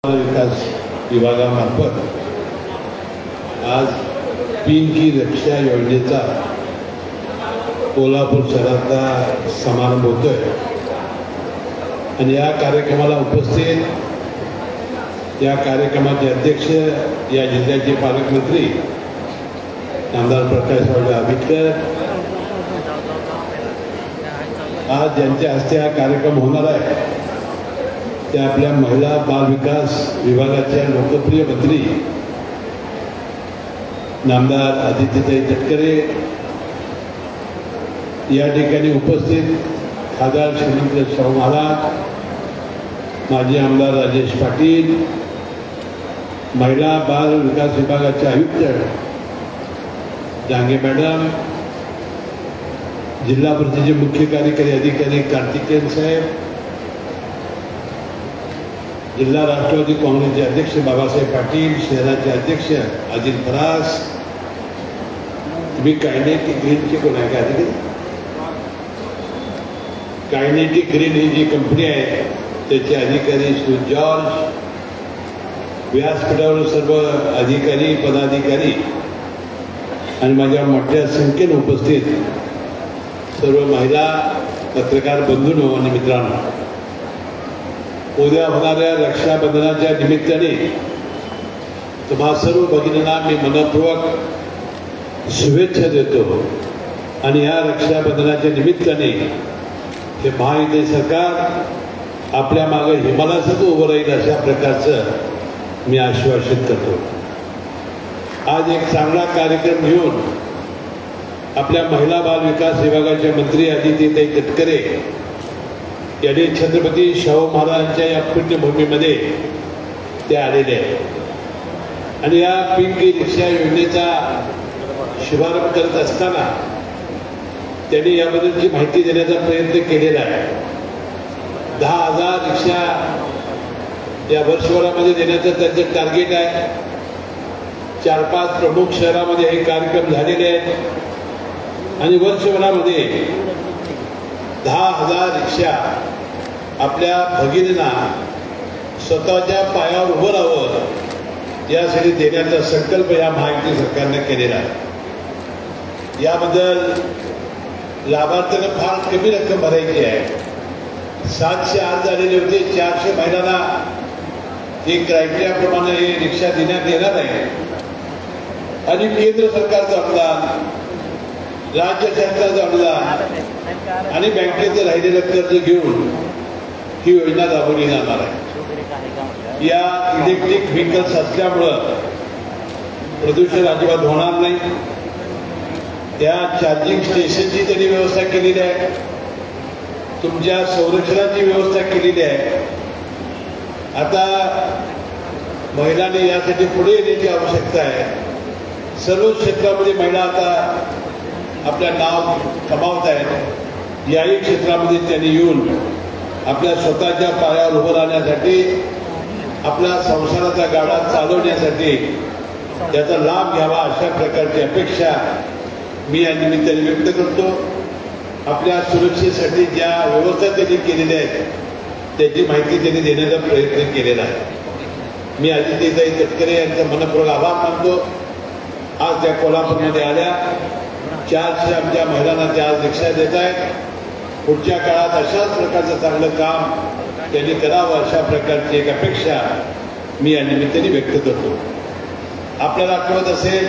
विकास विभागामार्फत आज पिन की रक्षा योजनेचा कोल्हापूर शहराचा समारंभ होतोय आणि या कार्यक्रमाला उपस्थित या कार्यक्रमाचे अध्यक्ष या जिल्ह्याचे पालकमंत्री आमदार प्रकाश आंबेडकर आज ज्यांच्या हस्ते हा कार्यक्रम होणार आहे ते आपल्या महिला बाल विकास विभागाच्या लोकप्रिय मंत्री नामदार आदित्यताई तटकरे या ठिकाणी उपस्थित खासदार श्रीमंत शाहू महाराज, माजी आमदार राजेश पाटील, महिला बाल विकास विभागाचे आयुक्त जांगे मॅडम, जिल्हा परिषदेचे मुख्य कार्यकारी अधिकारी कार्तिकेयन साहेब, जिल्हा राष्ट्रवादी काँग्रेसचे अध्यक्ष बाबासाहेब पाटील, शहराचे अध्यक्ष अजित फरास, तुम्ही कायनेटिक ग्रीनची कोण आहे का? कायनेटिक ग्रीन ही जी कंपनी आहे त्याचे अधिकारी श्री जॉर्ज, व्यासपीठावर सर्व अधिकारी पदाधिकारी आणि माझ्या मोठ्या संख्येने उपस्थित सर्व महिला पत्रकार बंधूंनो आणि मित्रांनो, उद्या होणाऱ्या रक्षाबंधनाच्या निमित्ताने तुम्हा सर्व भगिनींना मी मनपूर्वक शुभेच्छा देतो आणि या रक्षाबंधनाच्या निमित्ताने हे महायुती सरकार आपल्या मागे हिमालयासारखं उभं राहील अशा प्रकारचं मी आश्वासित करतो। आज एक चांगला कार्यक्रम घेऊन आपल्या महिला बाल विकास विभागाच्या मंत्री आदित्यताई तटकरे यांनी छत्रपती शाहू महाराजांच्या या पुण्यभूमीमध्ये ते आलेले आहेत आणि या पिन की रिक्षा योजनेचा शुभारंभ करत असताना त्यांनी याबद्दलची माहिती देण्याचा प्रयत्न केलेला आहे। 10,000 रिक्षा या वर्षभरामध्ये देण्याचं त्यांचं टार्गेट आहे। 4-5 प्रमुख शहरामध्ये हे कार्यक्रम झालेले आहेत आणि वर्षभरामध्ये 10,000 रिक्षा आपल्या भगिनींना स्वतःच्या पायावर उभं राहावं यासाठी देण्याचा संकल्प या महायुती सरकारने केलेला आहे। याबद्दल लाभार्थ्यांना फार कमी रक्कम भरायची आहे। 700 अर्ज झालेले होते, 400 महिलांना एक क्रायटेरियाप्रमाणे हे रिक्षा देण्यात येणार आहे आणि केंद्र सरकारचं अनुदान, राज्य सरकारचं अनुदान आणि बँकेचं राहिलेलं कर्ज घेऊन ही योजना राबवली जाणार आहे। या इलेक्ट्रिक व्हेकल्स असल्यामुळं प्रदूषण अजिबात होणार नाही। त्या चार्जिंग स्टेशनची त्यांनी व्यवस्था केलेली आहे, तुमच्या संरक्षणाची व्यवस्था केलेली आहे। आता महिलांनी यासाठी पुढे येण्याची आवश्यकता आहे। सर्व क्षेत्रामध्ये महिला आता आपल्या नाव कमावत आहेत। याही क्षेत्रामध्ये त्यांनी येऊन आपल्या स्वतःच्या पायावर उभं राहण्यासाठी, आपल्या संसाराचा गाडा चालवण्यासाठी त्याचा लाभ घ्यावा अशा प्रकारची अपेक्षा मी या निमित्ताने व्यक्त करतो। आपल्या सुरक्षेसाठी ज्या व्यवस्था त्यांनी केलेल्या आहेत त्याची माहिती त्यांनी देण्याचा प्रयत्न केलेला आहे। मी आदित्यताई तटकरे यांचा मनपूर्वक आभार मानतो। आज त्या कोल्हापूरमध्ये आल्या, 400 आमच्या महिलांना त्या आज रिक्षा देत आहेत। पुढच्या काळात अशाच प्रकारचं चांगलं काम त्यांनी करावं अशा प्रकारची एक अपेक्षा मी या निमित्ताने व्यक्त करतो। आपल्याला आठवत असेल,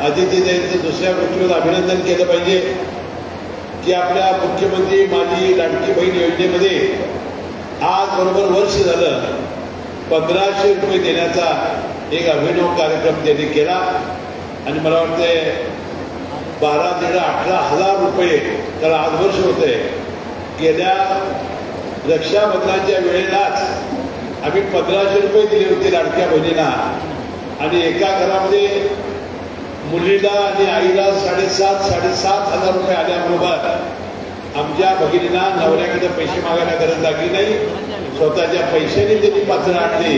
आदित्यताईंचं दुसऱ्या गोष्टीवर अभिनंदन केलं पाहिजे की आपल्या मुख्यमंत्री माझी लाडकी बहीण योजनेमध्ये आज बरोबर वर्ष झालं 1500 रुपये देण्याचा एक अभिनव कार्यक्रम त्यांनी केला आणि मला वाटतंय 12-18,000 रुपये त्याला आज वर्ष होते। गेल्या रक्षाबंधनाच्या वेळेलाच आम्ही 1500 रुपये दिले होते लाडक्या बहिणीला आणि एका घरामध्ये मुलीला आणि आईला 7,500 रुपये आल्याबरोबर आमच्या भगिनींना नवऱ्याकडे पैसे मागायला गरज लागली नाही। स्वतःच्या पैशाने त्यांनी पात्र आणली,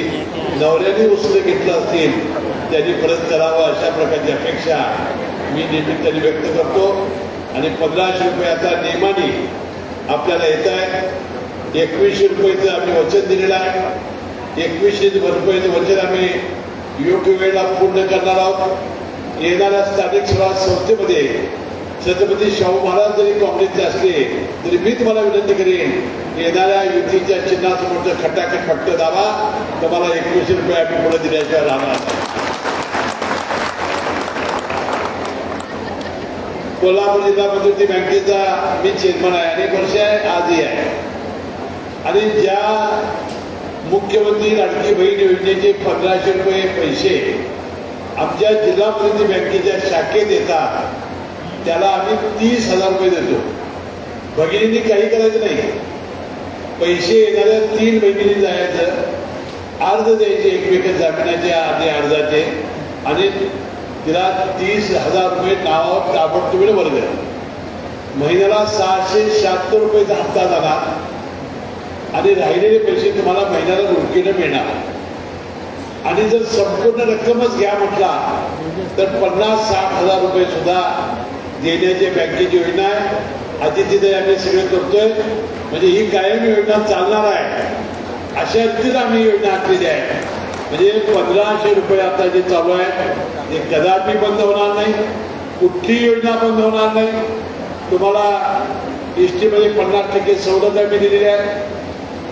नवऱ्याने उसले घेतलं असतील त्यांनी परत करावं अशा प्रकारची अपेक्षा मी निमित्ताने व्यक्त करतो आणि 1500 रुपये आता नियमाने आपल्याला येत आहे। 2100 रुपयाचं आम्ही वचन दिलेलं आहे 2100 भरपाईचं वचन आम्ही योग्य वेळेला पूर्ण करणार आहोत. येणाऱ्या स्थानिक स्वराज संस्थेमध्ये छत्रपती शाहू महाराज जरी काँग्रेसचे असले तरी मी तुम्हाला विनंती करेन, येणाऱ्या युतीच्या चिन्हासमोरचं खटाखट फटकं दाबा, तुम्हाला 2100 रुपये आम्ही पुढे दिल्याशिवाय राहणार. कोल्हापूर जिल्हा मध्यवर्ती बँकेचा मी चेअरमन आहे, अनेक वर्ष आहे, आजही आहे. आणि ज्या मुख्यमंत्री लाडकी बहीण योजनेचे 1500 रुपये पैसे आमच्या जिल्हा मध्यवर्ती बँकेच्या शाखेत येतात, त्याला आम्ही 30,000 रुपये देतो. भगिनींनी काही करायचं नाही, पैसे येणाऱ्या 3 महिन्यांनी जायचं, अर्ज द्यायचे एकमेकांच्या जामिनाचे आणि अर्जाचे, आणि तिला 30,000 रुपये नावावर ताबडतोब वर्ग. महिन्याला 676 रुपयेचा हप्ता झाला आणि राहिलेले पैसे तुम्हाला महिन्याला रोखीनं मिळणार. आणि जर संपूर्ण रक्कमच घ्या म्हटला तर 50-60,000 रुपये सुद्धा देण्याची बँकेची योजना आहे. अतिथी आम्ही सगळे करतोय, म्हणजे ही कायम योजना चालणार आहे. अशा रीतीने आम्ही योजना आखलेली आहे. म्हणजे 1500 रुपये आता जे चालू आहे ते कदापि बंद होणार नाही, कुठली योजना बंद होणार नाही. तुम्हाला एसटी मध्ये 50% सवलत आम्ही दिलेली आहे.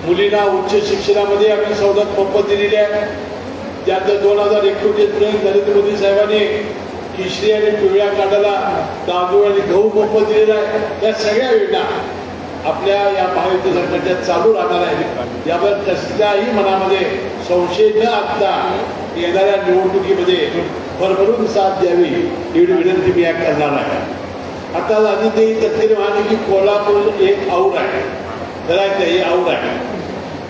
मुलींना उच्च शिक्षणामध्ये आम्ही सवलत मोफत दिलेली आहे. त्यानंतर 2029 पर्यंत नरेंद्र मोदी साहेबांनी केशरी आणि पिवळ्या कार्डाला तांदूळ आणि गहू मोफत दिलेला आहे. त्या सगळ्या योजना आपल्या या महायुती सरकारच्या चालू राहणार आहेत. यावर कसल्याही मनामध्ये संशय न असता येणाऱ्या निवडणुकीमध्ये भरभरून साथ द्यावी एवढी विनंती मी करणार आहे. आता आधी तथ्य म्हणाले की कोल्हापूर एक और आहे, करायचं हे और आहे.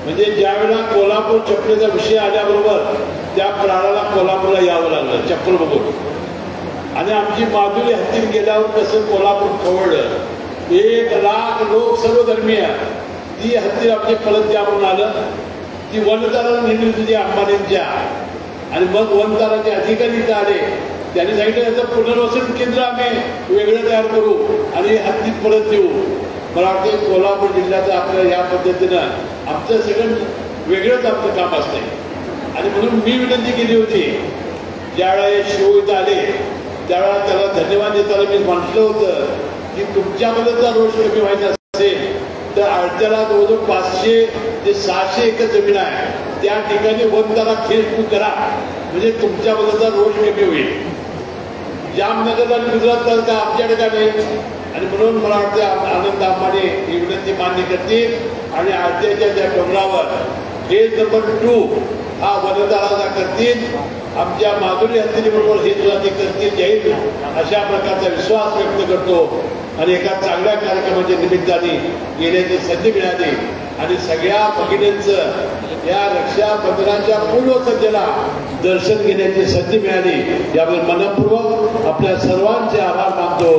म्हणजे ज्यावेळेला कोल्हापूर चप्पलेचा विषय आल्याबरोबर त्या प्राणाला कोल्हापूरला यावं लागलं चप्पल बघून. आणि आमची माधुरी हत्तीत गेल्यावर कसं कोल्हापूर खवळलं, 1 लाख लोक सर्वधर्मीय ती हत्ती आमचे परत द्या म्हणून आलं. ती वनताराला नेली होती अंबानींच्या, आणि मग वनताराचे अधिकारी इथं आले. त्यांनी सांगितलं याचं पुनर्वसन केंद्र आम्ही वेगळं तयार करू आणि हत्तीत परत देऊ. मला वाटते कोल्हापूर जिल्ह्याचं आपल्या या पद्धतीनं आमचं सगळं वेगळंच आमचं काम असतंय. आणि म्हणून मी विनंती केली होती, ज्यावेळेला शिव इथं आले त्यावेळेला त्याला धन्यवाद देताना मी म्हटलं होतं की तुमच्याबद्दलचा रोष कमी व्हायचा असेल तर आळत्याला जवळजवळ 500 ते 600 एकर जमीन आहे, त्या ठिकाणी वनतारा खेळ करा, म्हणजे तुमच्याबद्दलचा रोष कमी होईल. जामनगर आणि गुजरात का आमच्या ठिकाणी. आणि म्हणून मला वाटतं आनंद अंबानी ही विनंती मान्य करतील आणि आळत्याच्या त्या डोंगरावर फेज नंबर 2 हा वनतारा करतील. आमच्या माधुरी हत्तीबरोबर हे सुद्धा ते करतील जाईल अशा प्रकारचा विश्वास व्यक्त करतो. आणि एका चांगल्या कार्यक्रमाच्या निमित्ताने येण्याची संधी मिळाली आणि सगळ्या भगिनींचं या रक्षाबंधनाच्या पूर्वसंध्येला दर्शन घेण्याची संधी मिळाली. याबद्दल मनपूर्वक आपल्या सर्वांचे आभार मानतो.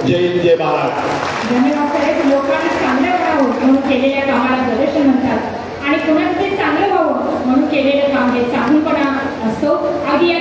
जय हिंद, जय महाराष्ट्र. धन्यवाद साहेब. लोकांनी चांगलं व्हावं म्हणून केलेल्या कामाला प्रदर्शन म्हणतात आणि कोणाचं ते चांगलं व्हावं म्हणून केलेलं काम हे चांगलपणा असतो. आधी